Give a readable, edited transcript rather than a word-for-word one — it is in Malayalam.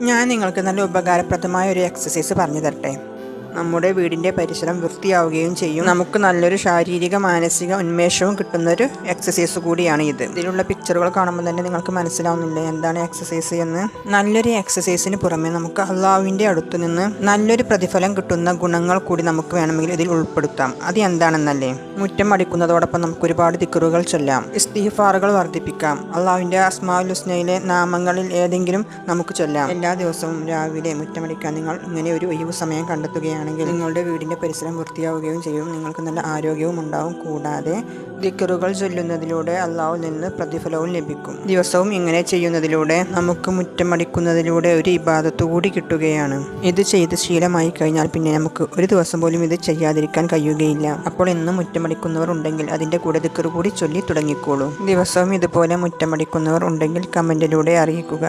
ഞാൻ നിങ്ങൾക്ക് നല്ല ഉപകാരപ്രദമായ ഒരു എക്സസൈസ് പറഞ്ഞു തരട്ടെ. നമ്മുടെ വീടിൻ്റെ പരിസരം വൃത്തിയാവുകയും ചെയ്യും. നമുക്ക് നല്ലൊരു ശാരീരിക മാനസിക ഉന്മേഷവും കിട്ടുന്നൊരു എക്സസൈസ് കൂടിയാണ് ഇത്. ഇതിലുള്ള പിക്ചറുകൾ കാണുമ്പോൾ തന്നെ നിങ്ങൾക്ക് മനസ്സിലാവുന്നില്ലേ എന്താണ് എക്സസൈസ് എന്ന്. നല്ലൊരു എക്സസൈസിന് പുറമെ നമുക്ക് അള്ളാഹുവിൻ്റെ അടുത്തു നിന്ന് നല്ലൊരു പ്രതിഫലം കിട്ടുന്ന ഗുണങ്ങൾ കൂടി നമുക്ക് വേണമെങ്കിൽ ഇതിൽ ഉൾപ്പെടുത്താം. അത് എന്താണെന്നല്ലേ? മുറ്റം അടിക്കുന്നതോടൊപ്പം നമുക്ക് ഒരുപാട് ദിക്റുകൾ ചൊല്ലാം, ഇസ്തിഗ്ഫാറുകൾ വർദ്ധിപ്പിക്കാം, അള്ളാഹുവിൻ്റെ അസ്മാഉൽ ഹുസ്നയിലെ നാമങ്ങളിൽ ഏതെങ്കിലും നമുക്ക് ചൊല്ലാം. എല്ലാ ദിവസവും രാവിലെ മുറ്റമടിക്കാൻ നിങ്ങൾ ഇങ്ങനെ ഒരു ഒഴിവ് സമയം കണ്ടെത്തുകയാണ് ണെങ്കിൽ നിങ്ങളുടെ വീടിൻ്റെ പരിസരം വൃത്തിയാവുകയും ചെയ്യും. നിങ്ങൾക്ക് നല്ല ആരോഗ്യവും ഉണ്ടാവും. കൂടാതെ ദിക്റുകൾ ചൊല്ലുന്നതിലൂടെ അള്ളാഹുവിൽ നിന്ന് പ്രതിഫലവും ലഭിക്കും. ദിവസവും ഇങ്ങനെ ചെയ്യുന്നതിലൂടെ നമുക്ക് മുറ്റമടിക്കുന്നതിലൂടെ ഒരു ഇബാദത്ത് കൂടി കിട്ടുകയാണ്. ഇത് ചെയ്ത് ശീലമായി കഴിഞ്ഞാൽ പിന്നെ നമുക്ക് ഒരു ദിവസം പോലും ഇത് ചെയ്യാതിരിക്കാൻ കഴിയുകയില്ല. അപ്പോൾ ഇന്ന് മുറ്റമടിക്കുന്നവർ ഉണ്ടെങ്കിൽ അതിൻ്റെ കൂടെ ദിക്റ് കൂടി ചൊല്ലി തുടങ്ങിക്കോളൂ. ദിവസവും ഇതുപോലെ മുറ്റമടിക്കുന്നവർ ഉണ്ടെങ്കിൽ കമൻറ്റിലൂടെ അറിയിക്കുക.